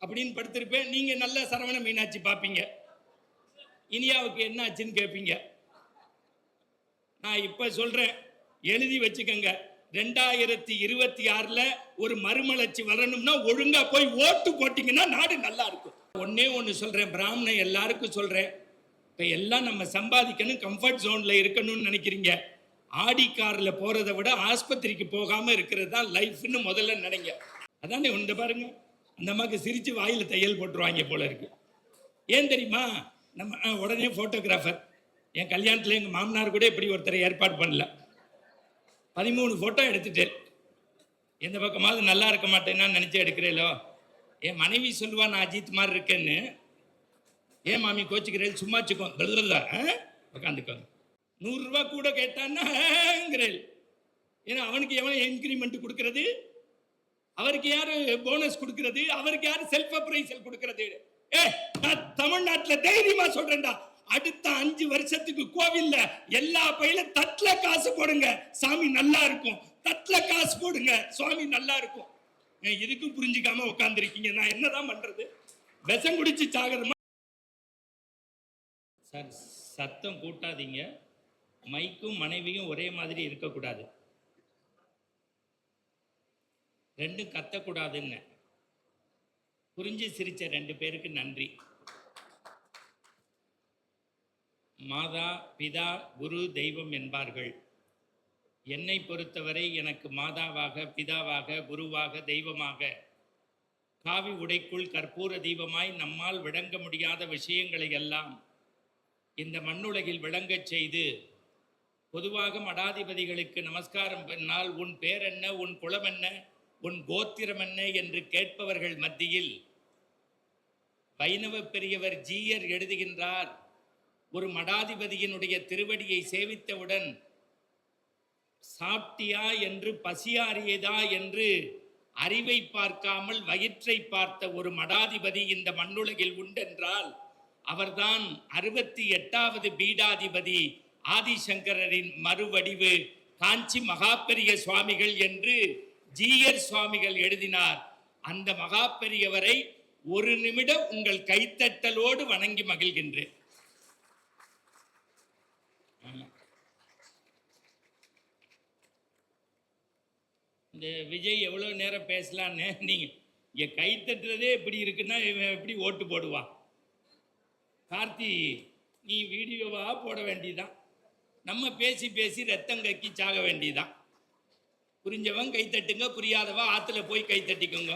அப்படின்னு படுத்திருப்பேன். நீங்க நல்ல சரவண மீனாட்சி பார்ப்பீங்க. இனியாவுக்கு என்ன ஆச்சுன்னு கேட்பீங்க. நான் இப்ப சொல்றேன், எழுதி வச்சுக்கங்க. 2026ல ஒரு மறுமலர்ச்சி வரணும்னா ஒழுங்கா போய் ஓட்டு போட்டீங்கன்னா நாடு நல்லா இருக்கும். ஒன்னே ஒன்னு சொல்றேன், பிராமணன் எல்லாருக்கும் சொல்றேன். இப்ப எல்லாம் நம்ம சம்பாதிக்கணும், கம்ஃபர்ட் ஜோன்ல இருக்கணும்னு நினைக்கிறீங்க. ஆடி கார்ல போறதை விட ஆஸ்பத்திரிக்கு போகாம இருக்கிறது தான் லைஃப்னு முதல்ல நினைங்க. அதானே இந்த பாருங்க, அந்த அம்மாக்கு சிரிச்சு வாயில தையல் போட்டுருவாங்க போல இருக்கு. ஏன் தெரியுமா? நம்ம உடனே போட்டோகிராஃபர். என் கல்யாணத்துல எங்க மாமனார் கூட இப்படி ஒருத்தரை ஏற்பாடு பண்ணல. 13 போட்டோ எடுத்துட்டு எந்த பக்கமாவது நல்லா இருக்க மாட்டேன்னா நினைச்சு எடுக்கிறேலோ. என் மனைவி சொல்லுவா நான் அஜித் மாதிரி இருக்கேன்னு. ஏன் மாமி கோச்சிக்கிறேன், சும்மா வச்சுக்கோ உட்காந்துக்கோங்க. 100 ரூபா கூட கேட்டான்னாங்கிறேன். ஏன்னா அவனுக்கு எவன் இன்கிரிமெண்ட் கொடுக்கறது, அவருக்கு யாரு போனஸ் கொடுக்கறது, அவருக்கு யாரு செல்ஃப் அப்ரைசல் கொடுக்கறது? நான் தமிழ்நாட்டில் தைரியமா சொல்றேன்டா, அடுத்த 5 வருஷத்துக்கு கோவில்ல எல்லா பையில தட்டுல காசு போடுங்க, சாமி நல்லா இருக்கும். தட்டுல காசு போடுங்க, சுவாமி நல்லா இருக்கும். இதுக்கும் புரிஞ்சுக்காம உட்கார்ந்துருக்கீங்க. நான் என்னதான் பண்றது? விஷம் குடிச்சு சாகிறமா? சார், சத்தம் கூட்டாதீங்க. மைக்கும் மனைவியும் ஒரே மாதிரி இருக்கக்கூடாது, ரெண்டும் கத்தக்கூடாதுன்னு. புரிஞ்சு சிரிச்ச 2 பேருக்கு நன்றி. மாதா, பிதா, குரு, தெய்வம் என்பார்கள். என்னை பொறுத்தவரை எனக்கு மாதாவாக, பிதாவாக, குருவாக, தெய்வமாக, காவி உடைக்குள் கற்பூர தீபமாய் நம்மால் விளங்க முடியாத விஷயங்களை எல்லாம் இந்த மண்ணுலகில் விளங்கச் செய்து, பொதுவாக மடாதிபதிகளுக்கு நமஸ்காரம் பண்ணால் உன் பேர் என்ன, உன் குலம் என்ன, உன் கோத்திரம் என்ன என்று கேட்பவர்கள் மத்தியில் வைணவ பெரியவர் ஜீயர் எழுதுகின்றார், ஒரு மடாதிபதியினுடைய திருவடியை சேவித்தவுடன் சாப்பிட்டியா என்று, பசியாறியதா என்று அறிவை பார்க்காமல் வயிற்றை பார்த்த ஒரு மடாதிபதி இந்த மண்ணுலகில் உண்டென்றால் அவர்தான் 68வது பீடாதிபதி ஆதிசங்கரின் மறுவடிவு காஞ்சி மகாபெரிய சுவாமிகள் என்று ஜீயர் சுவாமிகள் எழுதினார். அந்த மகாபெரியவரை ஒரு நிமிடம் உங்கள் கைத்தட்டலோடு வணங்கி மகிழ்கின்றேன். இந்த விஜய் எவ்வளோ நேரம் பேசலான்னு நீங்க கை தட்டுறதே இப்படி இருக்குன்னா எப்படி ஓட்டு போடுவான்? கார்த்தி, நீ வீடியோவா போட வேண்டியதான். நம்ம பேசி பேசி ரத்தம் கக்கி சாக வேண்டியதான். புரிஞ்சவன் கை தட்டுங்க, புரியாதவா ஆத்துல போய் கை தட்டிக்குங்க.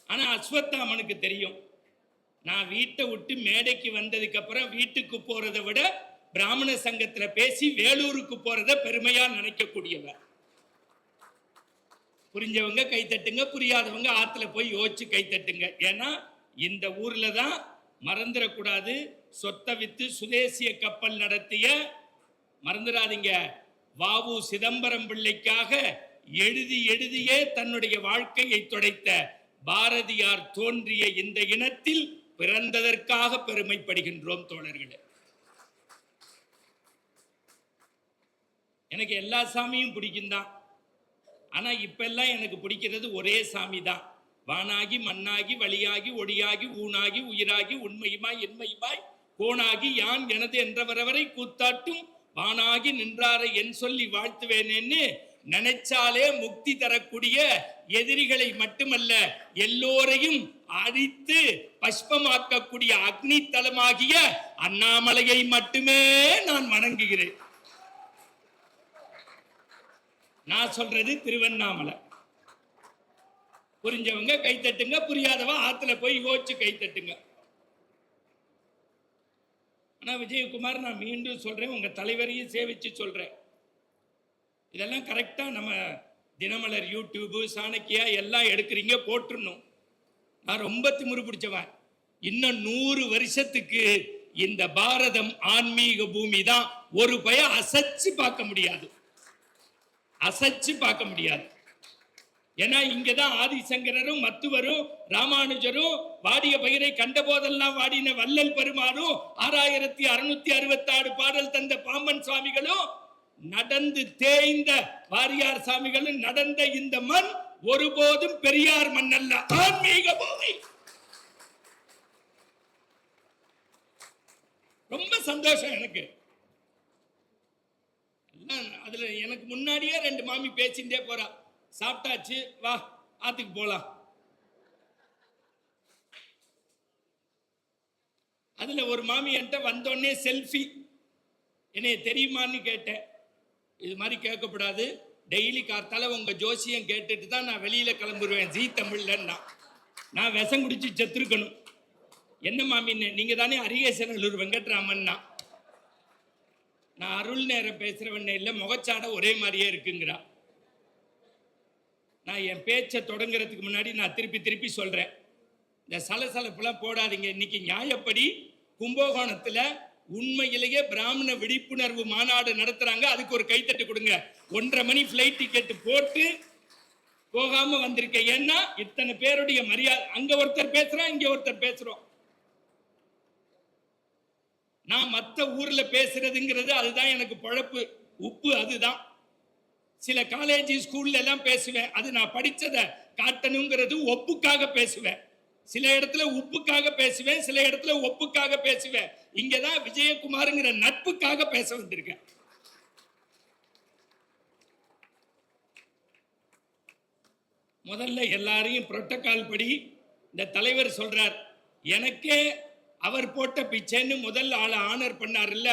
ஆனா அஸ்வத்தாமனுக்கு தெரியும், நான் வீட்டை விட்டு மேடைக்கு வந்ததுக்கு அப்புறம் வீட்டுக்கு போறதை விட பிராமண சங்கத்துல பேசி வேலூருக்கு போறத பெருமையா நினைக்கக்கூடியவர். புரிஞ்சவங்க கை தட்டுங்க, புரியாதவங்க ஆத்துல போய் யோசிச்சு கை தட்டுங்க. ஏன்னா இந்த ஊர்ல தான் மறந்துடக்கூடாது, சொத்தை வித்து சுதேசிய கப்பல் நடத்திய, மறந்துடாதீங்க, வாவு சிதம்பரம் பிள்ளைக்காக எழுதியே தன்னுடைய வாழ்க்கையை தொடைத்த பாரதியார் தோன்றிய இந்த இனத்தில் பிறந்ததற்காக பெருமைப்படுகின்றோம் தோழர்களே. எனக்கு எல்லா சாமியும் பிடிக்கும் தான். ஆனா இப்ப எல்லாம் எனக்கு பிடிக்கிறது ஒரே சாமி தான். வானாகி மண்ணாகி வழியாகி ஒளியாகி ஊனாகி உயிராகி உண்மையுமாய் என்மையுமாய் கோனாகி யான் எனது என்றவரவரை கூத்தாட்டும் வானாகி நின்றாரை என் சொல்லி வாழ்த்துவேனேன்னு நினைச்சாலே முக்தி தரக்கூடிய, எதிரிகளை மட்டுமல்ல எல்லோரையும் அழித்து பஷ்பமாக்கக்கூடிய அக்னி தலமாகிய அண்ணாமலையை மட்டுமே நான் வணங்குகிறேன். நான் சொல்றது திருவண்ணாமலை. புரிஞ்சவங்க கை தட்டுங்க, புரியாதவா ஆத்துல போய் யோசிச்சு கை தட்டுங்க. ஆனா விஜயகுமார், நான் மீண்டும் சொல்றேன், உங்க தலைவரையும் சேவிச்சு சொல்றேன், இதெல்லாம் கரெக்டா நம்ம தினமலர், யூடியூப், சாணக்கியா எல்லாம் எடுக்கிறீங்க, போட்டுருணும். நான் ரொம்ப திமிரு பிடிச்சவன். இன்னும் 100 வருஷத்துக்கு இந்த பாரதம் ஆன்மீக பூமி தான். ஒரு பய அசைச்சு பார்க்க முடியாது, அசைச்சு பார்க்க முடியாது. ஏன்னா இங்கதான் ஆதிசங்கரரும் மத்துவரும் ராமானுஜரும் வாடிய பயிரை கண்ட போதெல்லாம் வாடின வள்ளல் பெருமானும் 6666 பாடல் தந்த பாம்பன் சுவாமிகளும் நடந்து தேய்ந்த வாரியார் சாமிகளும் நடந்த இந்த மண் ஒருபோதும் பெரியார் மண்ணல்ல, ஆன்மீக பூமி. ரொம்ப சந்தோஷம் எனக்கு. அதுல எனக்கு முன்னாடியே 2 மாமி பேசிட்டே போறா, சாப்பிட்டாச்சு வா ஆத்துக்கு போலாம். அதுல ஒரு மாமி என்கிட்ட வந்தோடனே செல்ஃபி, என்னைய தெரியுமான்னு கேட்டேன். இது மாதிரி கேட்கக்கூடாது, டெய்லி காத்தால உங்க ஜோசியம் கேட்டுட்டு தான் நான் வெளியில கிளம்புருவேன் ஜீ தமிழ்லன்னா. நான் விஷம் குடிச்சு செத்துருக்கணும். என்ன மாமின்னு, நீங்க தானே அரியேசனல்லூர் வெங்கட்ராமன்னா. நான் அருள் நேரம் பேசுறவன் இல்லை, முகச்சாட ஒரே மாதிரியே இருக்குங்கிறா. நான் என் பேச்சை தொடங்குறதுக்கு முன்னாடி நான் திருப்பி சொல்றேன், இந்த சலசலப்புலாம் போடாதீங்க. இன்னைக்கு நியாயப்படி கும்பகோணத்துல உண்மையிலேயே பிராமண விழிப்புணர்வு மாநாடு நடத்துறாங்க. அதுக்கு ஒரு கைத்தட்டு கொடுங்க. 1:30 மணி பிளைட் டிக்கெட் போட்டு போகாம வந்திருக்கேன். ஏன்னா இத்தனை பேருடைய மரியாதை. அங்க ஒருத்தர் பேசுறான், இங்க ஒருத்தர் பேசுறோம். நான் மற்ற ஊர்ல பேசுறதுங்கிறது அதுதான் எனக்கு பொழப்பு, உப்பு அதுதான். சில காலேஜ் ஸ்கூல்ல எல்லாம் பேசுவேன், அது நான் படிச்சதை காட்டணுங்கிறது ஒப்புக்காக பேசுவேன். சில இடத்துல உப்புக்காக பேசுவேன், சில இடத்துல ஒப்புக்காக பேசுவேன். இங்கதான் விஜயகுமார்ங்கிற நட்புக்காக பேச வந்திருக்கேன். முதல்ல எல்லாரையும் புரோட்டோகால் படி இந்த தலைவர் சொல்றார், எனக்கே அவர் போட்ட பிச்சைன்னு முதல் ஆளை ஆனர் பண்ணார் இல்ல,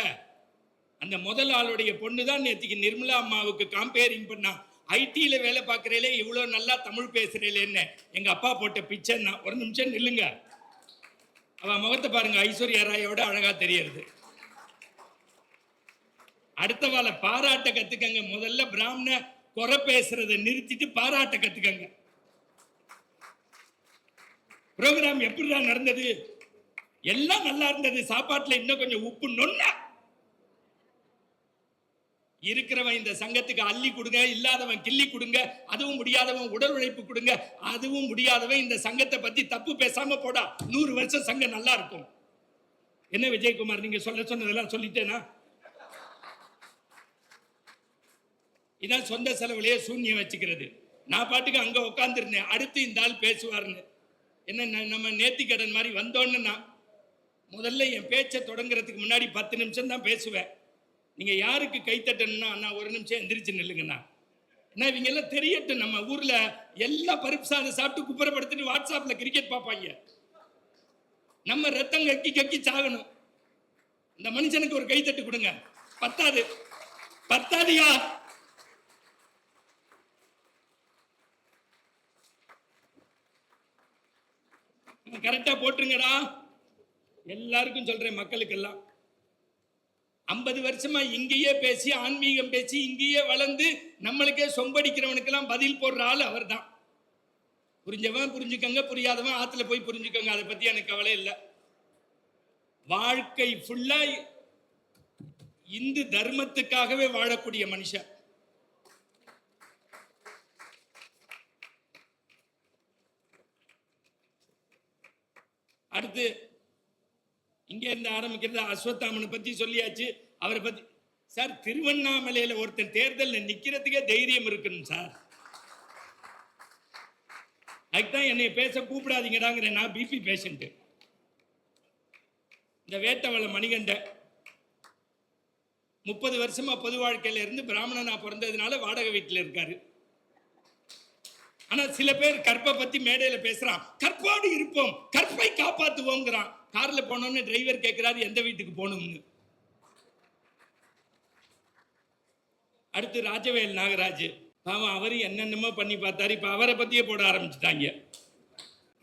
அந்த முதல் ஆளுடைய பொண்ணு தான் நேற்றுக்கு நிர்மலா அம்மாவுக்கு காம்பேரிங் பண்ணா. ஐடியில வேலை பார்க்கறேலே இவ்வளவு நல்லா தமிழ் பேசுறேன்னு எங்க அப்பா போட்ட பிச்சைன்னா. ஒரு நிமிஷம் நில்லுங்க, அவன் முகத்தை பாருங்க, ஐஸ்வர்யா ராயோட அழகா தெரியறது. அடுத்தவாளை பாராட்ட கத்துக்கங்க. முதல்ல பிராமண குறை பேசுறதை நிறுத்திட்டு பாராட்ட கத்துக்கங்க. ப்ரோக்ராம் எப்படிதான் நடந்தது? எல்லாம் நல்லா இருந்தது. சாப்பாட்டுல இன்னும் கொஞ்சம் உப்பு நொன்ன. இருக்கிறவன் இந்த சங்கத்துக்கு அள்ளி கொடுங்க, இல்லாதவன் கிள்ளி கொடுங்க, அதுவும் முடியாதவன் உடல் உழைப்பு கொடுங்க, அதுவும் முடியாதவன் இந்த சங்கத்தை பத்தி தப்பு பேசாம போடா. 100 வருஷம் சங்கம் நல்லா இருக்கும். என்ன விஜயகுமார், நீங்க சொன்னதெல்லாம் சொல்லிட்டேனா? இதான் சொந்த செலவுலயே சூன்யம் வச்சுக்கிறது. நான் பாட்டுக்கு அங்க உட்கார்ந்து இருந்தேன், அடுத்து இந்த ஆள் பேசுவார்னு. என்ன நம்ம நேர்த்தி கடன் மாதிரி வந்தோன்னு நான் முதல்ல என் பேச்சை தொடங்குறதுக்கு முன்னாடி 10 நிமிஷம் தான் பேசுவேன். நீங்க யாருக்கு கைத்தட்டணும்னா, அண்ணா ஒரு நிமிஷம் எந்திரிச்சு நில்லுங்கண்ணா, ஏன்னா இவங்க எல்லாம் தெரியட்டும். நம்ம ஊர்ல எல்லாம் பருப்பு சாதம் சாப்பிட்டு குப்பரப்படுத்திட்டு வாட்ஸ்அப்ல கிரிக்கெட் பார்ப்பாங்க. நம்ம ரத்தம் கக்கி கக்கி சாகணும். இந்த மனுஷனுக்கு ஒரு கைத்தட்டு கொடுங்க. பத்தாதியா? கரெக்டா போட்டுருங்கடா. எல்லாருக்கும் சொல்றேன், மக்களுக்கெல்லாம் 50 வருஷமா இங்கேயே பேசி ஆன்மீகம் பேசி இங்கேயே வளர்ந்து நம்மளுக்கே சொம்படிக்கிறவனுக்கெல்லாம் பதில் போடுற ஆள் அவர் தான். புரிஞ்சவன் புரிஞ்சுக்கங்க, புரியாதவன் ஆத்துல போய் புரிஞ்சுக்கங்க. அதை பத்தி எனக்கு கவலை இல்லை. வாழ்க்கை ஃபுல்லா இந்து தர்மத்துக்காகவே வாழக்கூடிய மனுஷன். அடுத்து இங்க இருந்து ஆரம்பிக்கிறது. அஸ்வத்தாமனை பத்தி சொல்லியாச்சு, அவரை பத்தி. சார், திருவண்ணாமலையில ஒருத்தன் தேர்தலில் நிக்கிறதுக்கே தைரியம் இருக்கணும் சார். அதுக்குதான் என்னை பேச கூப்பிடாதீங்கடாங்கிற. நான் பிபி பேஷண்ட். இந்த வேட்டவள மணிகண்டன் 30 வருஷமா பொது வாழ்க்கையில இருந்து பிராமணனா பிறந்ததுனால வாடகை வீட்டில் இருக்காரு. ஆனா சில பேர் கற்பை பத்தி மேடையில பேசுறான், கற்போடு இருப்போம், கற்பை காப்பாத்துவோங்கிறான். கார்ல போனோம்னு டிரைவர் கேட்கிறாரு எந்த வீட்டுக்கு போகணும்னு. அடுத்து ராஜவேல் நாகராஜ், பாவம் அவரு என்னென்னமோ பண்ணி பார்த்தாரு. இப்ப அவரை பத்தியே போட ஆரம்பிச்சுட்டாங்க.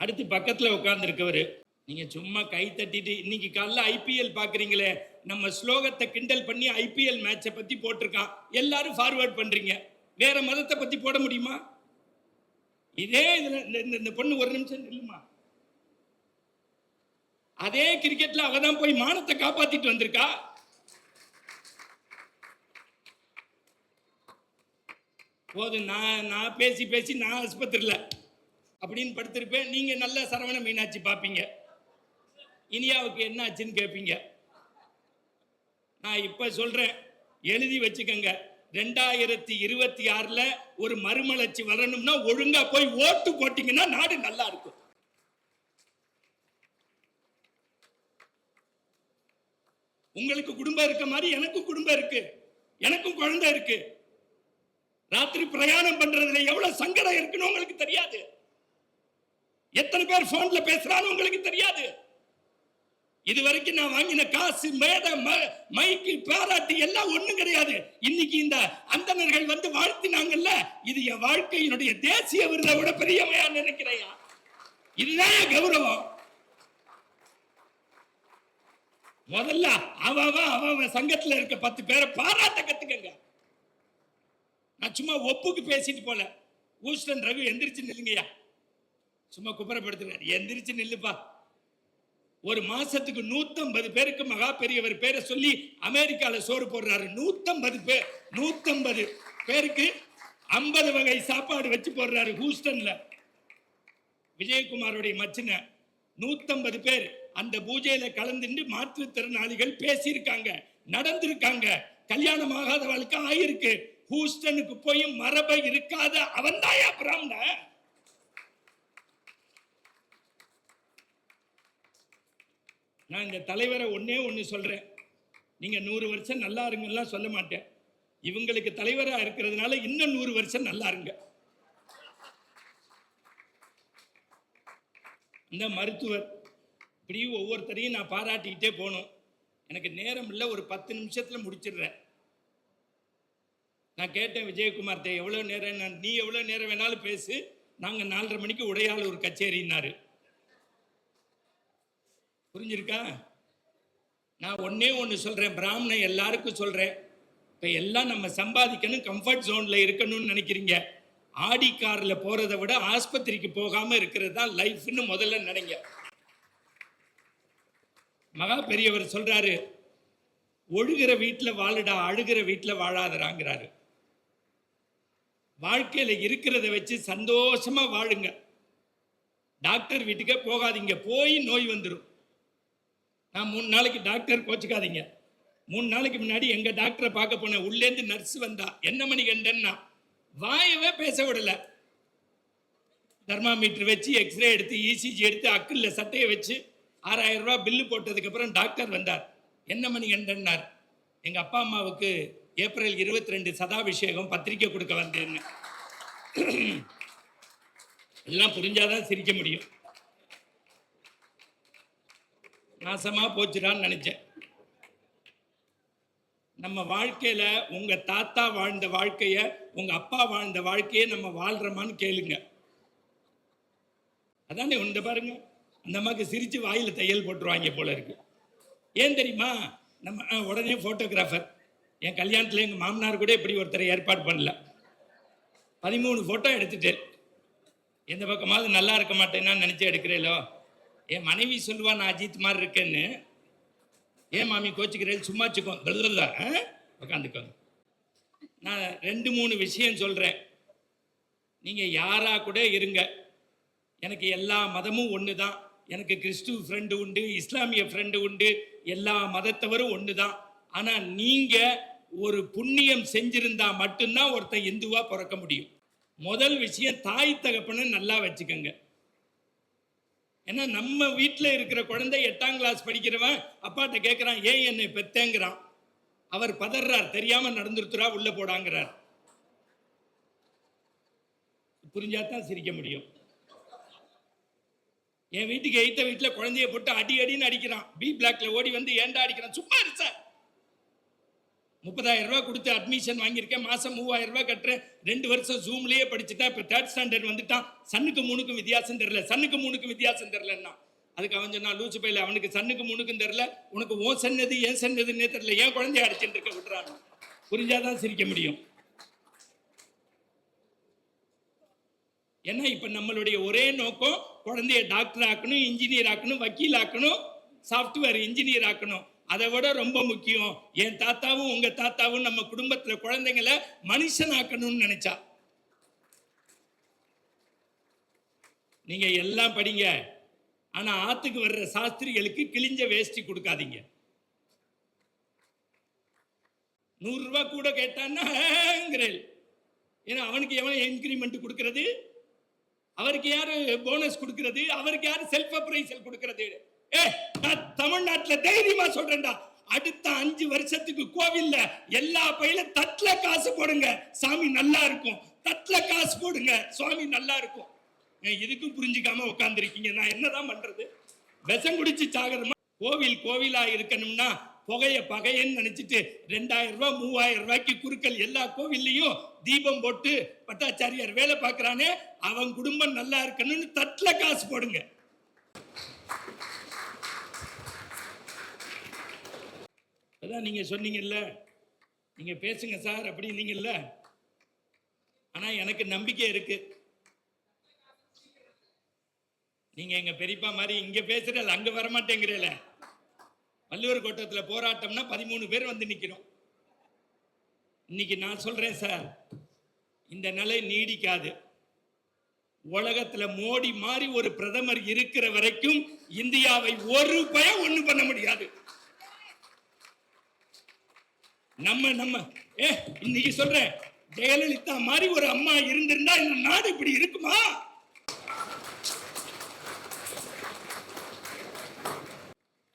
அடுத்து பக்கத்துல உட்கார்ந்து இருக்கவரு, நீங்க சும்மா கை தட்டிட்டு இன்னைக்கு காலைல ஐபிஎல் பாக்குறீங்களே, நம்ம ஸ்லோகத்தை கிண்டல் பண்ணி ஐபிஎல் மேட்சை பத்தி போட்டிருக்கான். எல்லாரும் ஃபார்வர்ட் பண்றீங்க. வேற மதத்தை பத்தி போட முடியுமா? இதே இதுல இந்த பொண்ணு ஒரு நிமிஷம் நில்லுமா, அதே கிரிக்கெட்ல அவதான் போய் மானத்தை காப்பாத்திட்டு வந்திருக்கா. போது நான் பேசி நான் ஆஸ்பத்திரியில அப்படின்னு படுத்திருப்பேன். நீங்க நல்ல சரவண மீனாட்சி பார்ப்பீங்க. இனியாவுக்கு என்ன ஆச்சுன்னு கேட்பீங்க. நான் இப்ப சொல்றேன், எழுதி வச்சுக்கங்க. 2026ல ஒரு மறுமலர்ச்சி வரணும்னா ஒழுங்கா போய் ஓட்டு போட்டீங்கன்னா நாடு நல்லா இருக்கும். உங்களுக்கு குடும்பம் இருக்க மாதிரி எனக்கும் குடும்பம் இருக்கு, எனக்கும் குழந்தை இருக்கு. ராத்திரி பிரயாணம் பண்றதுல எவ்வளவு சங்கடம் இருக்குன்னு உங்களுக்கு தெரியாது. எத்தனை பேர் போன்ல பேசுறான்னு உங்களுக்கு தெரியாது. இதுவரைக்கும் நான் வாங்கின காசு, மேடை, மைக்கு, பாராட்டி எல்லாம் ஒண்ணும் கிடையாது. இன்னைக்கு இந்த அந்தணர்கள் வந்து வாழ்த்தினாங்கல்ல, இது என் வாழ்க்கையினுடைய தேசிய விருதை விட பெரியமையா நினைக்கிறையா? இதுதான் கௌரவம். முதல்ல அவன் சங்கத்துல இருக்க 10 பேரை பாராட்ட கத்துக்கங்க. நான் சும்மா ஒப்புக்கு பேசிட்டு போல. ஹூஸ்டன் ரவி எந்திரிச்சு நில்லுங்கய்யா, சும்மா குப்புறப்படுத்துறாரு, எந்திரிச்சு நில்லுப்பா. ஒரு மாசத்துக்கு 150 பேருக்கு மகா பெரியவர் பேரை சொல்லி அமெரிக்கால சோறு போடுறாரு. 150 பேருக்கு 50 வகை சாப்பாடு வச்சு போடுறாரு ஹூஸ்டன்ல. விஜயகுமாரோடைய மச்சின 150 பேர் அந்த பூஜையில கலந்துட்டு மாற்றுத்திறனாளிகள் பேசியிருக்காங்க, நடந்திருக்காங்க, கல்யாணம் ஆகாதவளுக்கு ஆயிருக்கு. ஹூஸ்டனுக்கு போய் மரபை இருக்காத அவன் தாயா பிராமண. நான் இந்த தலைவரை ஒண்ணு சொல்றேன், நீங்க 100 வருஷம் நல்லா இருங்கலாம் சொல்ல மாட்டேன். இவங்களுக்கு தலைவரா இருக்கிறதுனால இன்னும் 100 வருஷம் நல்லா இருங்க. இந்த மருத்துவர் இப்படி ஒவ்வொருத்தரையும் நான் பாராட்டிக்கிட்டே போகணும். எனக்கு நேரம் இல்லை, ஒரு 10 நிமிஷத்துல முடிச்சிடுறேன். நான் கேட்டேன் விஜயகுமார்ட்ட, எவ்வளோ நேரம்? நீ எவ்வளோ நேரம் வேணாலும் பேசு, நாங்கள் 4:30 மணிக்கு உடையாள் ஒரு கச்சேரினாரு. புரிஞ்சிருக்கா? நான் ஒண்ணு சொல்றேன், பிராமணன் எல்லாருக்கும் சொல்றேன். இப்போ எல்லாம் நம்ம சம்பாதிக்கணும், கம்ஃபர்ட் ஜோன்ல இருக்கணும்னு நினைக்கிறீங்க. ஆடி கார்ல போறதை விட ஆஸ்பத்திரிக்கு போகாம இருக்கிறது தான் லைஃப்னு முதல்ல நினைங்க. மகா பெரியவர் சொல்றாரு, ஒழுகிற வீட்டில் வாழுடா, அழுகிற வீட்டில் வாழாதராங்கிறாரு. வாழ்க்கையில இருக்கிறத வச்சு சந்தோஷமா வாழுங்க. டாக்டர் வீட்டுக்கே போகாதீங்க, போய் நோய் வந்துடும். நான் 3 நாளைக்கு டாக்டர் கோச்சிக்காதீங்க. 3 நாளைக்கு முன்னாடி எங்க டாக்டரை பார்க்க போனேன். உள்ளேந்து நர்ஸ் வந்தா, என்ன மணி கண்டன்னா, வாயவே பேச விடல. தெர்மாமீட்டர் வச்சு எக்ஸ்ரே எடுத்து இசிஜி எடுத்து அக்குள்ள சட்டையை வச்சு 6000 ரூபாய் பில்லு போட்டதுக்கு அப்புறம் டாக்டர் வந்தார். என்ன மணி கண்டன்னார், எங்க அப்பா அம்மாவுக்கு ஏப்ரல் 22 சதாபிஷேகம், பத்திரிக்கை கொடுக்க வந்தேன்னு. எல்லாம் புரிஞ்சாதான் சிரிக்க முடியும். நாசமா போச்சுடான்னு நினைச்சேன். நம்ம வாழ்க்கையில உங்க தாத்தா வாழ்ந்த வாழ்க்கைய, உங்க அப்பா வாழ்ந்த வாழ்க்கையை நம்ம வாழ்றோமான்னு கேளுங்க. அதானே உண்ட பாருங்க. அந்த அம்மாக்கு சிரிச்சு வாயில தையல் போட்டுருவாங்க போல இருக்கு. ஏன் தெரியுமா? நம்ம உடனே போட்டோகிராஃபர். என் கல்யாணத்துல எங்க மாமனார் கூட இப்படி ஒருத்தரை ஏற்பாடு பண்ணல. 13 போட்டோ எடுத்துட்டு எந்த பக்கமாவது நல்லா இருக்க மாட்டேன்னா நினைச்சு எடுக்கிறேலோ. என் மனைவி சொல்லுவா, நான் அஜித் மாதிரி இருக்கேன்னு. ஏன் மாமி கோச்சிக்கிறேன், சும்மா வச்சுக்கோ, உட்காந்துக்கோங்க. நான் 2-3 விஷயம் சொல்றேன். நீங்க யாரா கூட இருங்க, எனக்கு எல்லா மதமும் ஒன்று தான். எனக்கு கிறிஸ்துவ ஃப்ரெண்டு உண்டு, இஸ்லாமிய ஃப்ரெண்டு உண்டு, எல்லா மதத்தவரும் ஒன்று தான். ஆனால் நீங்கள் ஒரு புண்ணியம் செஞ்சிருந்தா மட்டும்தான் ஒருத்தன் இந்துவா பிறக்க முடியும். முதல் விஷயம், தாய் தகப்பனை நல்லா வச்சுக்கோங்க. ஏன்னா நம்ம வீட்டில் இருக்கிற குழந்தை 8ஆம் கிளாஸ் படிக்கிறவன் அப்பாட்ட கேட்குறான், ஏன் என்னை பெத்தேங்கிறான். அவர் பதறார், தெரியாம நடந்துருத்துறா, உள்ள போடாங்கிறார். புரிஞ்சாதான் சிரிக்க முடியும். என் வீட்டுக்கு எய்த்த வீட்டில் குழந்தைய போட்டு அடின்னு அடிக்கிறான். பி பிளாக்ல ஓடி வந்து ஏண்டா அடிக்கிறான். சும்மா இரு சார், 30,000 ரூபாய் கொடுத்து அட்மிஷன் வாங்கியிருக்கேன், மாசம் 3000 ரூபாய் கட்டுறேன், 2 வருஷம் ஜூம்லயே படிச்சுட்டா. இப்போ 3rd ஸ்டாண்டர்ட் வந்துட்டான். சன்னுக்கு 3க்கும் வித்தியாசம் தெரியல, சன்னுக்கு 3க்கும் வித்தியாசம் தெரியலன்னா அதுக்கு அவன் சொன்னா, லூசு பையில, அவனுக்கு சன்னுக்கு 3க்கும் தெரியல, உனக்கு ஓ சன்னது ஏன் சன்னதுன்னே தெரியல, ஏன் குழந்தைய அடிச்சுட்டு இருக்க விட்டுறான். புரிஞ்சாதான் சிரிக்க முடியும். ஏன்னா இப்ப நம்மளுடைய ஒரே நோக்கம் குழந்தைய டாக்டர் ஆக்கணும், இன்ஜினியர் ஆக்கணும், வக்கீல் ஆக்கணும், சாஃப்ட்வேர் இன்ஜினியர் ஆக்கணும். அதை விட ரொம்ப முக்கியம், என் தாத்தாவும் உங்க தாத்தாவும் நம்ம குடும்பத்துல குழந்தைங்களை மனுஷன் ஆக்கணும்னு நினைச்சா. நீங்க எல்லாம் படிங்க, ஆனா ஆத்துக்கு வர்ற சாஸ்திரிகளுக்கு கிழிஞ்ச வேஷ்டி கொடுக்காதீங்க. 100 ரூபாய் கூட கேட்டான்ங்கிறேன். ஏன்னா அவனுக்கு எவன் இன்கிரிமெண்ட் கொடுக்கறது, அவருக்கு யாரு போனஸ் கொடுக்கறது, அவருக்கு யாரு செல்ஃப் அப்ரைசல் கொடுக்கறது? நான் தமிழ்நாட்டுல தைரியமா சொல்றேன்டா, அடுத்த 5 வருஷத்துக்கு கோவில்ல எல்லா பையில தட்டுல காசு போடுங்க, சாமி நல்லா இருக்கும். தட்டுல காசு போடுங்க, சுவாமி நல்லா இருக்கும். இதுக்கும் புரிஞ்சுக்காம உட்கார்ந்துருக்கீங்க. நான் என்னதான் பண்றது? விஷம் குடிச்சு சாகரமா? கோவிலா இருக்கணும்னா புகைய பகையன்னு நினைச்சிட்டு 2000 ரூபாய் 3000 ரூபாய்க்கு குறுக்கல் எல்லா கோவில்லையும் தீபம் போட்டு பட்டாச்சாரியார் வேலை பார்க்கறானே, அவன் குடும்பம் நல்லா இருக்கணும்னு தட்டுல காசு போடுங்க. அதான் நீங்க சொன்னீங்கல்ல, நீங்க பேசுங்க சார் அப்படின்னீங்கல்ல. ஆனா எனக்கு நம்பிக்கை இருக்கு. நீங்க எங்க பெரியப்பா மாதிரி இங்க பேசுறல, அங்க வரமாட்டேங்கிறல. வள்ளுவர் கோட்டத்துல போராட்டம்னா 13 பேர் வந்து நிக்கிறோம். இன்னைக்கு நான் சொல்றேன் சார், இந்த நிலை நீடிக்காது. உலகத்துல மோடி மாதிரி ஒரு பிரதமர் இருக்கிற வரைக்கும் இந்தியாவை ஒரு பயம் ஒண்ணு பண்ண முடியாது. நம்ம இன்னைக்கு சொல்றேன், ஜெயலலிதா மாதிரி ஒரு அம்மா இருந்திருந்தா இந்த நாடு இப்படி இருக்குமா?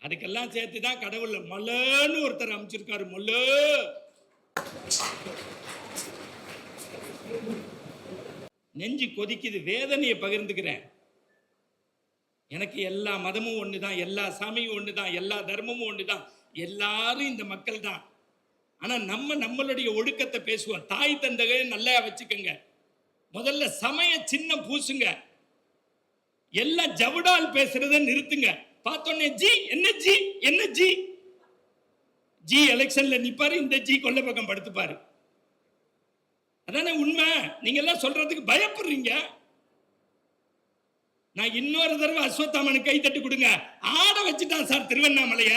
அதுக்கெல்லாம் சேர்த்துதான் கடவுள் மொல்லன்னு ஒருத்தர் அமைச்சிருக்காரு. மொல்ல நெஞ்சு கொதிக்குது, வேதனையை பகிர்ந்துக்கிறேன். எனக்கு எல்லா மதமும் ஒண்ணுதான், எல்லா சாமியும் ஒண்ணுதான், எல்லா தர்மமும் ஒண்ணுதான், எல்லாரும் இந்த மக்கள் தான். ஆனா நம்மளுடைய ஒழுக்கத்தை பேசுவோம். தாய் தந்தையை நல்லா வச்சுக்கோங்க. முதல்ல சமய சின்னம் பூசுங்க. எல்லாம் ஜவுடால் பேசுறத நிறுத்துங்க. பார்த்தோன்னே ஜி என்ன ஜி என்ன ஜி ஜி எலெக்ஷன்ல நிப்பாரு, இந்த ஜி கொல்ல பக்கம் படுத்துப்பாரு. அதானே உண்மை. நீங்க எல்லாம் சொல்றதுக்கு பயப்படுறீங்க. நான் இன்னொரு தடவை அஸ்வத்தாமனுக்கு கை தட்டி கொடுங்க. ஆட வச்சுட்டான் சார் திருவண்ணாமலைய.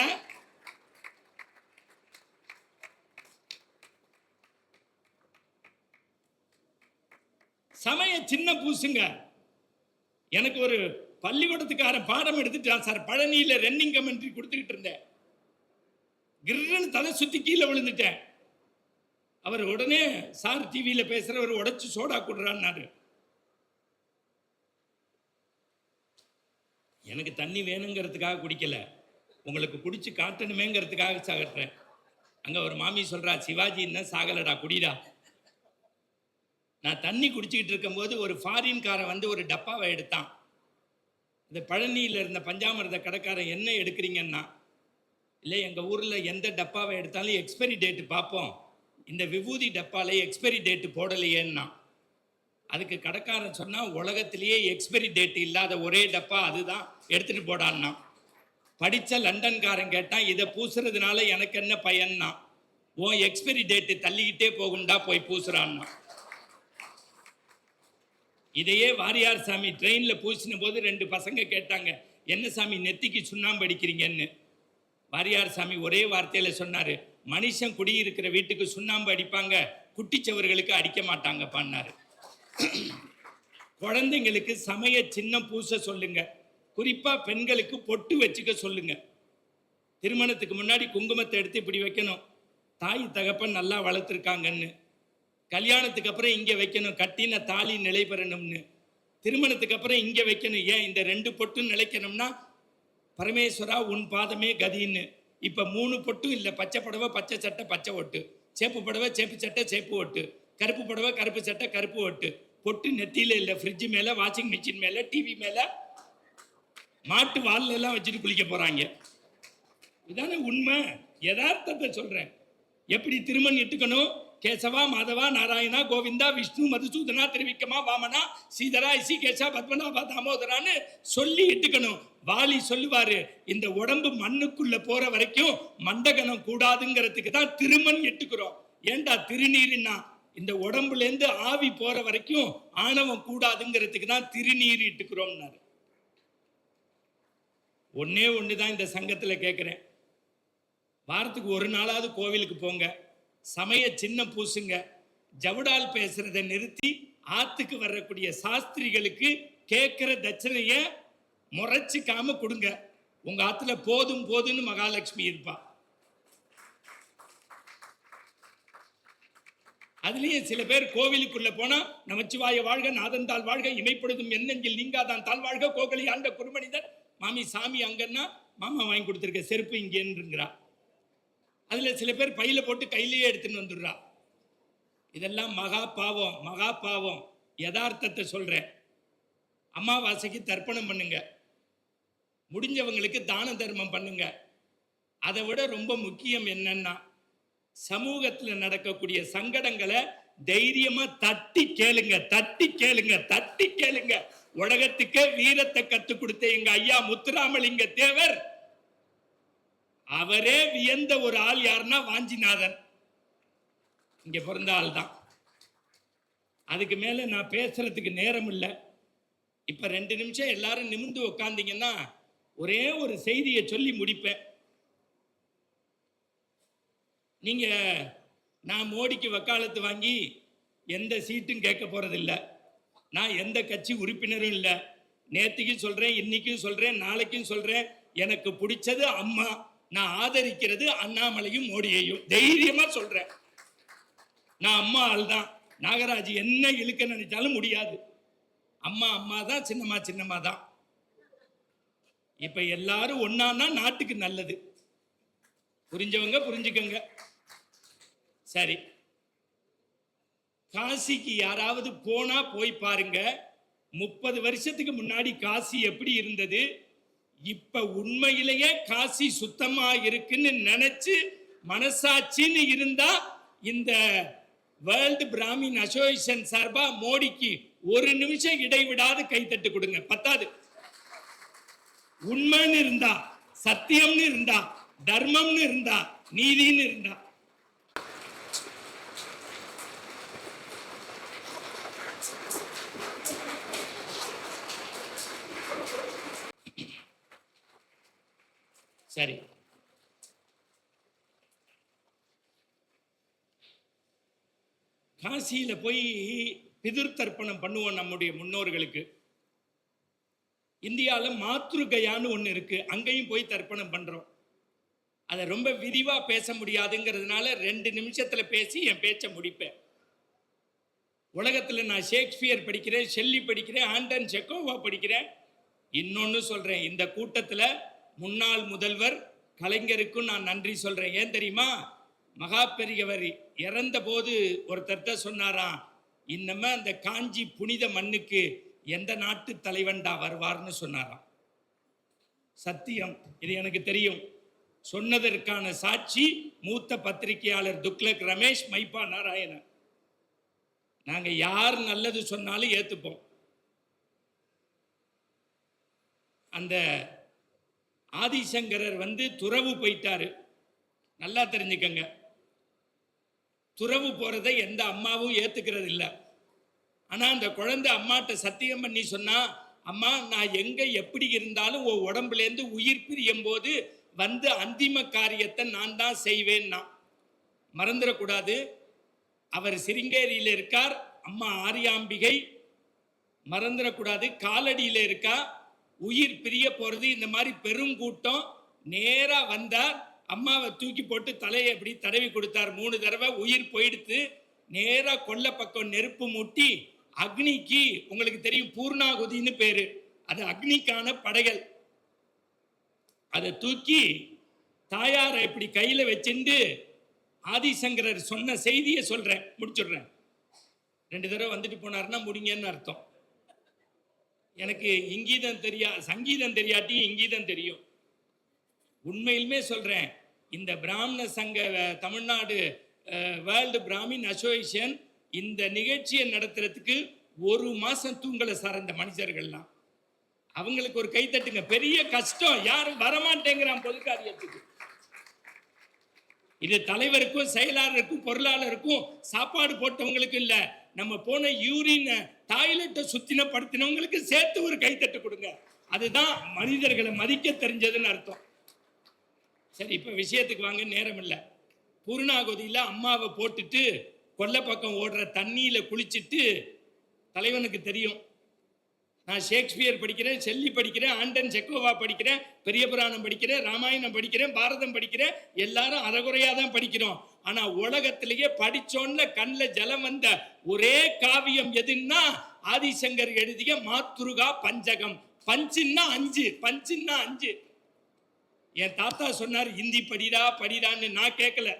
சமய சின்ன பூசுங்க. எனக்கு ஒரு பள்ளிக்கூடத்துக்காரன் பாடம் எடுத்துட்டான் சார். பழனியில ரன்னிங் கமெண்ட்ரி கொடுத்துக்கிட்டு இருந்தேன். கிர்ன்னு தலை சுத்தி கீழே விழுந்துட்டேன். அவர் உடனே சார் டிவியில பேசுறவர் உடைச்சு சோடா கொடுறான்னாரு. எனக்கு தண்ணி வேணுங்கிறதுக்காக குடிக்கல, உங்களுக்கு குடிச்சு காட்டணுமேங்கிறதுக்காக சாகட்டேன். அங்க ஒரு மாமி சொல்றா, சிவாஜி என்ன சாகலடா குடிடா. நான் தண்ணி குடிச்சுக்கிட்டு இருக்கும் போது ஒரு ஃபாரின்காரன் வந்து ஒரு டப்பாவை எடுத்தான். இந்த பழனியில் இருந்த பஞ்சாமிர்த கடைக்காரன் என்ன எடுக்கிறீங்கன்னா, இல்லை எங்கள் ஊரில் எந்த டப்பாவை எடுத்தாலும் எக்ஸ்பைரி டேட்டு பார்ப்போம், இந்த விபூதி டப்பாலே எக்ஸ்பைரி டேட்டு போடலையேன்னா. அதுக்கு கடைக்காரன் சொன்னால், உலகத்திலேயே எக்ஸ்பைரி டேட்டு இல்லாத ஒரே டப்பா அதுதான், எடுத்துகிட்டு போடான்னா. படித்த லண்டன்காரன் கேட்டான், இதை பூசுறதுனால எனக்கு என்ன பயன்னா. ஓ எக்ஸ்பைரி டேட்டு தள்ளிக்கிட்டே போகுண்டா, போய் பூசுறான்னா. இதையே வாரியார் சாமி ட்ரெயினில் பூசின போது 2 பசங்க கேட்டாங்க, என்ன சாமி நெத்திக்கு சுண்ணாம்பு அடிக்கிறீங்கன்னு. வாரியார் சாமி ஒரே வார்த்தையில் சொன்னார், மனுஷன் குடியிருக்கிற வீட்டுக்கு சுண்ணாம்பு அடிப்பாங்க, குட்டிச்சவர்களுக்கு அடிக்க மாட்டாங்க பண்ணாரு. குழந்தைங்களுக்கு சமய சின்னம் பூச சொல்லுங்க. குறிப்பாக பெண்களுக்கு பொட்டு வச்சுக்க சொல்லுங்க. திருமணத்துக்கு முன்னாடி குங்குமத்தை எடுத்து இப்படி வைக்கணும், தாய் தகப்பன் நல்லா வளர்த்துருக்காங்கன்னு. கல்யாணத்துக்கு அப்புறம் இங்கே வைக்கணும், கட்டின தாலி நிலை பெறணும்னு. திருமணத்துக்கு அப்புறம் இங்கே வைக்கணும். ஏன் இந்த 2 பொட்டும் நிலைக்கணும்னா, பரமேஸ்வரா உன் பாதமே கதின்னு. இப்போ 3 பொட்டும் இல்லை, பச்சை புடவை பச்சை சட்டை பச்சை ஒட்டு, சேப்பு புடவை சேப்பு சட்டை சேப்பு ஒட்டு, கருப்பு புடவை கருப்பு சட்டை கருப்பு ஒட்டு. பொட்டு நெத்தியில் இல்லை, ஃப்ரிட்ஜு மேலே, வாஷிங் மிஷின் மேலே, டிவி மேலே, மாட்டு வால்ல எல்லாம் வச்சுட்டு குளிக்க போகிறாங்க. இதானே உண்மை, யதார்த்தத்தை சொல்கிறேன். எப்படி திருமணம் இட்டுக்கணும்? கேசவா மாதவா நாராயணா கோவிந்தா விஷ்ணு மதுசூதனா திருவிக்கமா வாமனா சீதரா இசிகேஷா பத்மநாபா தாமோதரான்னு சொல்லி இட்டுக்கணும். வாலி சொல்லுவாரு, இந்த உடம்பு மண்ணுக்குள்ள போற வரைக்கும் மண்டகனம் கூடாதுங்கிறதுக்கு தான் திருமண் இட்டுக்கிறோம். ஏண்டா திருநீர்னா, இந்த உடம்புல இருந்து ஆவி போற வரைக்கும் ஆணவம் கூடாதுங்கிறதுக்கு தான் திருநீர் இட்டுக்கிறோம்னாரு. ஒன்னே ஒண்ணுதான் இந்த சங்கத்துல கேட்கிறேன், வாரத்துக்கு ஒரு நாளாவது கோவிலுக்கு போங்க, சமய சின்ன பூசுங்க, ஜவுடால் பேசுறதை நிறுத்தி ஆத்துக்கு வரக்கூடிய சாஸ்திரிகளுக்கு கேட்கிற தட்சணைய முறைச்சிக்காம கொடுங்க. உங்க ஆத்துல போதும் போதுன்னு மகாலட்சுமி இருப்பா. அதுலயும் சில பேர் கோவிலுக்குள்ள போனா நமச்சிவாய வாழ்க, நாதந்தாள் வாழ்க, இமைப்பொழுதும் எண்ணெஞ்சில் நீங்காதான் தாழ் வாழ்க, கோகலி ஆண்ட குருமனிதர், மாமி சாமி அங்கன்னா மாமா வாங்கி கொடுத்துருக்க செருப்பு இங்கேன்னுங்கிறா. அதுல சில பேர் பையில போட்டு கையிலேயே எடுத்துன்னு வந்துடுறா. இதெல்லாம் மகா பாவம், மகா பாவம். யதார்த்தத்தை சொல்றேன். அமாவாசைக்கு தர்ப்பணம் பண்ணுங்க, முடிஞ்சவங்களுக்கு தான தர்மம் பண்ணுங்க. அதை விட ரொம்ப முக்கியம் என்னன்னா, சமூகத்தில் நடக்கக்கூடிய சங்கடங்களை தைரியமா தட்டி கேளுங்க, தட்டி கேளுங்க, தட்டி கேளுங்க. உலகத்துக்கே வீரத்தை கற்றுக் கொடுத்த எங்க ஐயா முத்துராமலிங்க தேவர், அவரே வியந்த ஒரு ஆள் யாருன்னா வாஞ்சிநாதன். இங்க பிறந்த ஆள் தான். அதுக்கு மேல நான் பேசுறதுக்கு நேரம் இல்லை. இப்ப 2 நிமிஷம் எல்லாரும் நிமிர்ந்து உட்கார்ந்தீங்கன்னா ஒரே ஒரு செய்தியை சொல்லி முடிப்பேன். நீங்க நான் மோடிக்கு வக்காலத்து வாங்கி எந்த சீட்டும் கேட்க போறதில்லை. நான் எந்த கட்சி உறுப்பினரும் இல்லை. நேற்றுக்கும் சொல்றேன், இன்னைக்கும் சொல்றேன், நாளைக்கும் சொல்றேன். எனக்கு பிடிச்சது அம்மா. நான் ஆதரிக்கிறது அண்ணாமலையும் மோடியையும். தைரியமா சொல்றேன். நான் அம்மா ஆள் தான். நாகராஜ் என்ன இழுக்க நினைச்சாலும் முடியாது. அம்மா அம்மா தான், சின்னம்மா சின்னம்மா தான். இப்ப எல்லாரும் ஒன்னானா நாட்டுக்கு நல்லது. புரிஞ்சவங்க புரிஞ்சுக்கங்க. சரி, காசிக்கு யாராவது போனா போய் பாருங்க. 30 வருஷத்துக்கு முன்னாடி காசி எப்படி இருந்தது, இப்ப உண்மையிலேயே காசி சுத்தமா இருக்குன்னு நினைச்சு மனசாட்சின்னு இருந்தா இந்த வேர்ல்டு பிராமின் அசோசியேஷன் சார்பா மோடிக்கு 1 நிமிஷம் இடைவிடாது கைத்தட்டு கொடுங்க. பத்தாது. உண்மைன்னு இருந்தா, சத்தியம்னு இருந்தா, தர்மம்னு இருந்தா, நீதின்னு இருந்தா. சரி, காசியில போய் பிதுர் தர்ப்பணம் பண்ணுவோம் நம்முடைய முன்னோர்களுக்கு. இந்தியாவில் மாத்ருகயான்னு ஒன்று இருக்கு, அங்கேயும் போய் தர்ப்பணம் பண்றோம். அதை ரொம்ப விரிவா பேச முடியாதுங்கிறதுனால 2 நிமிஷத்துல பேசி என் பேச்சை முடிப்பேன். உலகத்தில் நான் ஷேக்ஸ்பியர் படிக்கிறேன், ஷெல்லி படிக்கிறேன், ஆண்டன் செக்கோவா படிக்கிறேன். இன்னொன்னு சொல்றேன், இந்த கூட்டத்தில் முன்னாள் முதல்வர் கலைஞருக்கும் நான் நன்றி சொல்றேன். ஏன் தெரியுமா? மகா பெரியவர் இறந்த போது ஒருத்தர்ட்ட சொன்னாராம், இன்னமே அந்த காஞ்சி புனித மண்ணுக்கு எந்த நாட்டு தலைவன்டா வருவார்னு சொன்னாராம். சத்தியம், இது எனக்கு தெரியும். சொன்னதற்கான சாட்சி மூத்த பத்திரிகையாளர் துக்ளக் ரமேஷ், மைப்பா நாராயணன். நாங்க யார் நல்லது சொன்னாலும் ஏத்துப்போம். அந்த ஆதிசங்கரர் துறவு போயிட்டாரு. நல்லா தெரிஞ்சுக்கங்க, துறவு போறதை எந்த அம்மாவும் ஏத்துக்கிறது இல்லை. ஆனா அந்த குழந்தை அம்மாட்ட சத்தியம் பண்ணி சொன்னா, அம்மா நான் எங்க எப்படி இருந்தாலும் உன் உடம்புலேருந்து உயிர் பிரியும் போது அந்திம காரியத்தை நான் தான் செய்வேன்னா. மறந்துடக்கூடாது. அவர் சிருங்கேரியில் இருக்கார், அம்மா ஆரியாம்பிகை. மறந்துடக்கூடாது. காலடியில் இருக்கா, உயிர் பிரிய போறது. இந்த மாதிரி பெருங்கூட்டம் நேரா வந்தார், அம்மாவை தூக்கி போட்டு தலையை எப்படி தடவி கொடுத்தார். 3 தடவை உயிர் போயிடுத்து. நேரா கொல்ல பக்கம் நெருப்பு மூட்டி அக்னிக்கு, உங்களுக்கு தெரியும் பூர்ணாகுதின்னு பேரு, அது அக்னிக்கான படைகள். அதை தூக்கி தாயாரை இப்படி கையில வச்சுட்டு ஆதிசங்கரர் சொன்ன செய்தியை சொல்றேன், முடிச்சுடுறேன். 2 தடவை வந்துட்டு போனார்னா முடிங்கன்னு அர்த்தம். எனக்கு இங்கீதம் சங்கீதம் தெரியாட்டி இங்கீதம் தெரியும். உண்மையிலுமே சொல்றேன், இந்த பிராமண சங்க தமிழ்நாடு வேர்ல்டு பிராமின் அசோசியேஷன் இந்த நிகழ்ச்சியை நடத்துறதுக்கு 1 மாசம் தூங்கலை சார். இந்த மனுஷர்கள்லாம் அவங்களுக்கு ஒரு கைத்தட்டுங்க. பெரிய கஷ்டம், யாரும் வரமாட்டேங்கிறான் பொது காரியத்துக்கு. இது தலைவருக்கும் செயலாளருக்கும் பொருளாளருக்கும் சாப்பாடு போட்டவங்களுக்கும் இல்ல, நம்ம போன யூரின் டாய்லெட்டை சுத்தின படுத்தினவங்களுக்கு சேர்த்து ஒரு கைத்தட்டு கொடுங்க. அதுதான் மனிதர்களை மதிக்க தெரிஞ்சதுன்னு அர்த்தம். சரி, இப்ப விஷயத்துக்கு வாங்க, நேரம் இல்லை. பூர்ணாகுதியில அம்மாவை போட்டுட்டு கொல்லை பக்கம் ஓடுற தண்ணியில குளிச்சுட்டு, தலைவனுக்கு தெரியும் நான் ஷேக்ஸ்பியர் படிக்கிறேன், ஷெல்லி படிக்கிறேன், ஆண்டன் செக்கோவா படிக்கிறேன், பெரிய புராணம் படிக்கிறேன், ராமாயணம் படிக்கிறேன், பாரதம் படிக்கிறேன். எல்லாரும் அறகுறையா தான் படிக்கிறோம். ஆனா உலகத்திலேயே படிச்சோன்ன கண்ணில் ஜலம் வந்த ஒரே காவியம் எதுன்னா ஆதிசங்கர் எழுதிய மாத்ருகா பஞ்சகம். பஞ்சுன்னா 5, பஞ்சுன்னா 5. என் தாத்தா சொன்னார் இந்தி படிடா படிடான்னு. நான் கேட்கல.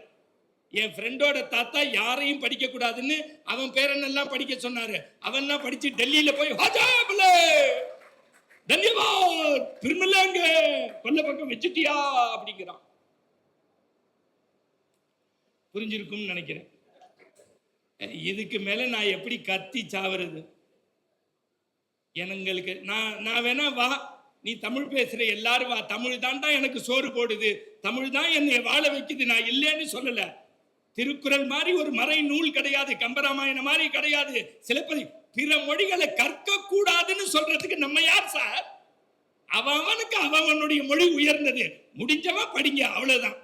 என் ஃப்ரெண்டோட தாத்தா யாரையும் படிக்க கூடாதுன்னு அவன் பேரனெல்லாம் படிக்க சொன்னாரு. அவன்லாம் படிச்சு டெல்லியில போய் தன்யவாத் திருமலாங்க கொல்ல பக்கம் வச்சுட்டியா அப்படிங்கிறான். புரிஞ்சிருக்கும் நினைக்கிறேன். இதுக்கு மேல நான் எப்படி கத்தி சாவுறது? எங்களுக்கு நான் வேணா வா, நீ தமிழ் பேசுற எல்லாரும் வா, தமிழ் தான்டா எனக்கு சோறு போடுது, தமிழ் தான் என்னை வாழ வைக்குது, நான் இல்லைன்னு சொல்லல. திருக்குறள் மாதிரி ஒரு மறை நூல் கிடையாது, கம்பராமாயணம் மாதிரி கிடையாது, சிலப்பதி. பிற மொழிகளை கற்க கூடாதுன்னு சொல்றதுக்கு நம்ம யார் சார்? அவனுக்கு அவனுடைய மொழி உயர்ந்தது, முடிஞ்சவன் படிங்க, அவ்வளவுதான்.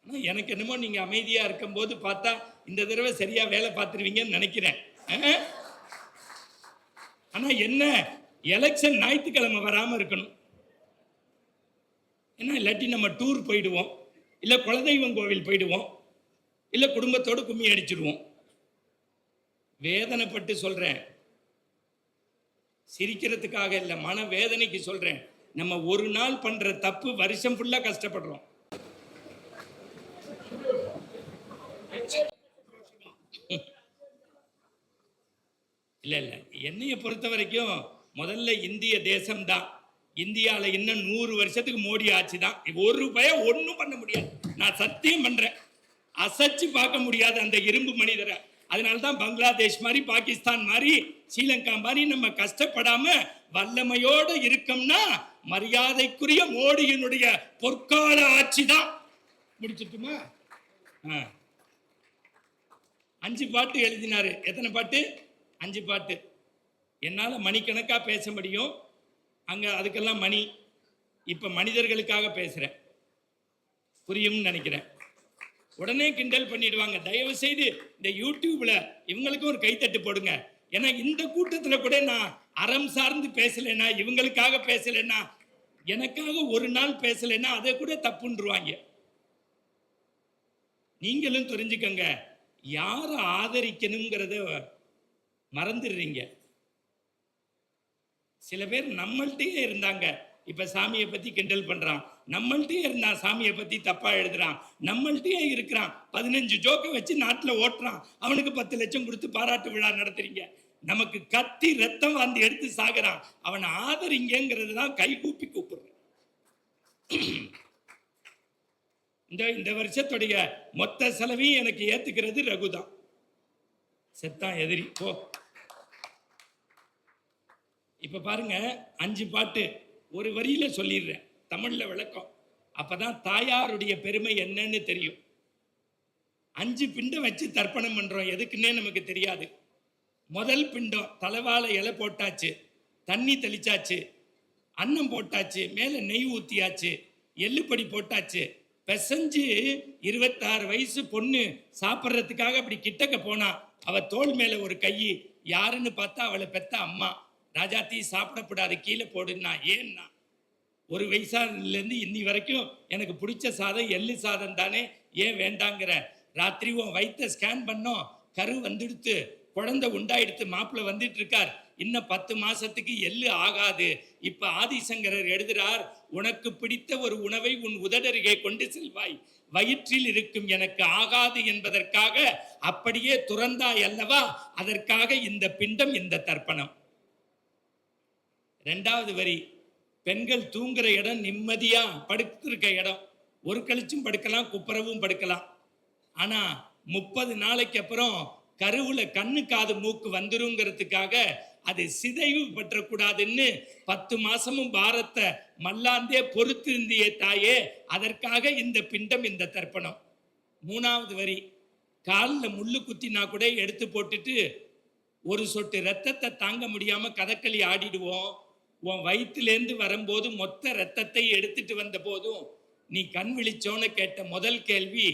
ஆனா எனக்கு என்னமோ நீங்க அமைதியா இருக்கும் போது பார்த்தா இந்த தடவை சரியா வேலை பார்த்துருவீங்கன்னு நினைக்கிறேன். ஆனா என்ன, எலெக்ஷன் ஞாயிற்றுக்கிழமை வராம இருக்கணும். ஏன்னா இல்லாட்டி நம்ம டூர் போயிடுவோம், இல்ல குலதெய்வம் கோவில் போயிடுவோம், இல்ல குடும்பத்தோடு கும்மி அடிச்சிடுவோம். வேதனைப்பட்டு சொல்றேன், சிரிக்கிறதுக்காக இல்ல, மன வேதனைக்கு சொல்றேன். நம்ம ஒரு நாள் பண்ற தப்பு வருஷம் ஃபுல்லா கஷ்டப்படுறோம். இல்ல இல்ல, என்னைய பொறுத்த வரைக்கும் முதல்ல இந்திய தேசம்தான். இந்தியாவில் இன்னும் 100 வருஷத்துக்கு மோடி ஆட்சி தான். ஒரு பயம் ஒன்றும் பண்ண முடியாது. நான் சத்தியம் பண்றேன், அசைச்சு பார்க்க முடியாது அந்த இரும்பு மனிதரை. அதனால்தான் பங்களாதேஷ் மாதிரி, பாகிஸ்தான் மாதிரி, ஸ்ரீலங்கா மாதிரி நம்ம கஷ்டப்படாம வல்லமையோடு இருக்கோம்னா மரியாதைக்குரிய மோடியினுடைய பொற்கால ஆட்சி தான். முடிச்சுட்டுமா? 5 பாட்டு எழுதினாரு. எத்தனை பாட்டு? 5 பாட்டு. என்னால் மணிக்கணக்கா பேச முடியும், அங்க அதுக்கெல்லாம் மணி. இப்ப மனிதர்களுக்காக பேசுறேன், புரியும்னு நினைக்கிறேன். உடனே கிண்டல் பண்ணிடுவாங்க. தயவு செய்து இந்த யூடியூப்ல இவங்களுக்கும் ஒரு கைத்தட்டு போடுங்க. ஏன்னா இந்த கூட்டத்துல கூட நான் அறம் சார்ந்து பேசலைன்னா, இவங்களுக்காக பேசலைன்னா, எனக்காக ஒரு நாள் பேசலைன்னா அதை கூட தப்புன்றுவாங்க. நீங்களும் தெரிஞ்சுக்கங்க, யாரை ஆதரிக்கணுங்கிறத மறந்துடுறீங்க. சில பேர் நம்மள்கிட்டயே இருந்தாங்க, இப்ப சாமியை பத்தி கிண்டல் பண்றான். நம்மள்கிட்டயே இருந்தான், சாமியை பத்தி தப்பா எழுதுறான். நம்மள்கிட்டயே இருக்கிறான், 15 ஜோக்க வச்சு நாட்டுல ஓட்டுறான். அவனுக்கு 10 லட்சம் கொடுத்து பாராட்டு விழா நடத்துறீங்க. நமக்கு கத்தி ரத்தம் வந்து எடுத்து சாகுறான். அவனை ஆதரிங்கிறது தான் கை கூப்பி கூப்பிடுறேன். இந்த வருஷத்துடைய மொத்த செலவையும் எனக்கு ஏத்துக்கிறது ரகுதான். செத்தான் எதிரி போ. இப்ப பாருங்க, 5 பாட்டு ஒரு வரியில சொல்லிடுறேன், தமிழ்ல விளக்கம். அப்பதான் தாயாருடைய பெருமை என்னன்னு தெரியும். 5 பிண்டம் வச்சு தர்ப்பணம் பண்றோம், எதுக்குன்னே நமக்கு தெரியாது. முதல் பிண்டம் தலைவாழை இலை போட்டாச்சு, தண்ணி தெளிச்சாச்சு, அன்னம் போட்டாச்சு, மேல நெய் ஊத்தியாச்சு, எள்ளுப்படி போட்டாச்சு, பெசஞ்சு 26 வயசு பொண்ணு சாப்பிட்றதுக்காக அப்படி கிட்டக்க போனா, அவ தோள் மேல ஒரு கை. யாருன்னு பார்த்தா அவளை பெத்த அம்மா. ராஜாத்தி சாப்பிடக்கூடாது, கீழே போடுன்னா. ஏன்னா 1 வயசாலேருந்து இன்னி வரைக்கும் எனக்கு பிடிச்ச சாதம் எள்ளு சாதம் தானே, ஏன் வேண்டாங்கிற? ராத்திரி உன் வயிற்ற ஸ்கேன் பண்ணோம், கரு வந்துடுத்து, குழந்தை உண்டாயிடுத்து, மாப்பிள்ளை வந்துட்டு இருக்கார், இன்னும் 10 மாசத்துக்கு எள்ளு ஆகாது. இப்ப ஆதிசங்கரர் எழுதுறார், உனக்கு பிடித்த ஒரு உணவை உன் உதடருகே கொண்டு செல்வாய், வயிற்றில் இருக்கும் எனக்கு ஆகாது என்பதற்காக அப்படியே துறந்தாய் அல்லவா, அதற்காக இந்த பிண்டம், இந்த தர்ப்பணம். 2வது வரி, பெண்கள் தூங்குற இடம், நிம்மதியா படுத்திருக்க இடம். ஒரு கழிச்சும் படுக்கலாம், குப்புறவும் படுக்கலாம். ஆனா 30 நாளைக்கு அப்புறம் கருவுல கண்ணு காது மூக்கு வந்துருங்கிறதுக்காக அது சிதைவு பற்றக்கூடாதுன்னு 10 மாசமும் பாரத்தை மல்லாந்தே பொறுத்து இருந்தியே தாயே, அதற்காக இந்த பிண்டம், இந்த தர்ப்பணம். 3வது வரி, காலில் முள்ளு குத்தினா கூட எடுத்து போட்டுட்டு ஒரு சொட்டு ரத்தத்தை தாங்க முடியாம கதகளி ஆடிடுவோம். உன் வயிற்றுலேருந்து வரும்போது மொத்த ரத்தத்தை எடுத்துட்டு வந்த போதும் நீ கண் விழிச்சோன்னு கேட்ட முதல் கேள்வி,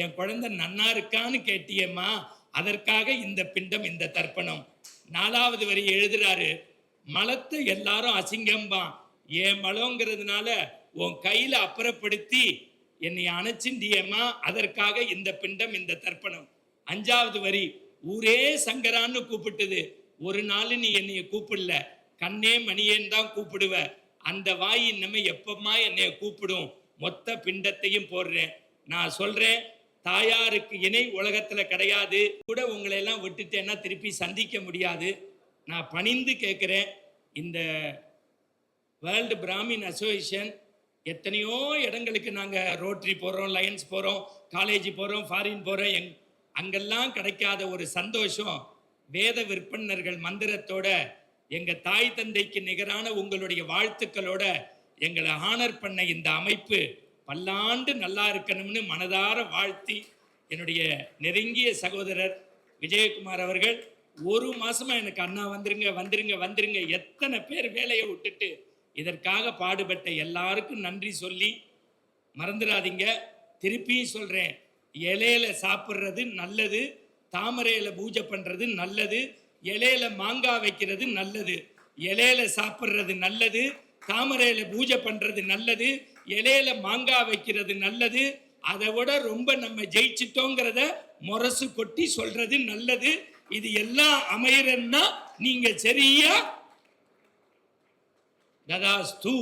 என் குழந்தை நன்னா இருக்கான்னு கேட்டியம்மா, அதற்காக இந்த பிண்டம், இந்த தர்ப்பணம். 4வது வரி எழுதுறாரு, மலத்தை எல்லாரும் அசிங்கம்பான். என் மலங்கிறதுனால உன் கையில அப்புறப்படுத்தி என்னை அணைச்சிண்டியம்மா, அதற்காக இந்த பிண்டம், இந்த தர்ப்பணம். 5வது வரி, ஊரே சங்கரான்னு கூப்பிட்டது, ஒரு நாள் நீ என்னைய கூப்பிடல, கண்ணே மணியேன்னு தான் கூப்பிடுவ. அந்த வாய் இனிமே எப்பமா என்னைய கூப்பிடும். மொத்த பிண்டத்தையும் போடுறேன். நான் சொல்றேன், தாயாருக்கு இணை உலகத்துல கிடையாது. கூட உங்களை எல்லாம் விட்டுட்டேன்னா திருப்பி சந்திக்க முடியாது. நான் பணிந்து கேட்கிறேன், இந்த வேர்ல்டு பிராமின் அசோசியேஷன் எத்தனையோ இடங்களுக்கு நாங்கள் ரோட்டரி போகிறோம், லயன்ஸ் போகிறோம், காலேஜ் போகிறோம், ஃபாரின் போகிறோம். அங்கெல்லாம் கிடைக்காத ஒரு சந்தோஷம் வேத விற்பனர்கள் மந்திரத்தோட, எங்கள் தாய் தந்தைக்கு நிகரான உங்களுடைய வாழ்த்துக்களோட எங்களை ஆனர் பண்ண இந்த அமைப்பு பல்லாண்டு நல்லா இருக்கணும்னு மனதார வாழ்த்தி, என்னுடைய நெருங்கிய சகோதரர் விஜயகுமார் அவர்கள் ஒரு மாசமா எனக்கு அண்ணா வந்துருங்க வந்துருங்க வந்துருங்க, எத்தனை பேர் வேலையை விட்டுட்டு இதற்காக பாடுபட்ட எல்லாருக்கும் நன்றி சொல்லி மறந்துடாதீங்க. திருப்பியும் சொல்றேன், இலையில சாப்பிட்றது நல்லது, தாமரையில பூஜை பண்றது நல்லது, இலையில மாங்காய் வைக்கிறது நல்லது. இலையில சாப்பிட்றது நல்லது, தாமரையில பூஜை பண்றது நல்லது, இலையில மாங்காய் வைக்கிறது நல்லது. அதை விட ரொம்ப நம்ம ஜெயிச்சிட்டோங்கிறத முரசு கொட்டி சொல்றது நல்லது. இது எல்லாம் அமையறன்னா நீங்க சரியா ததாஸ்து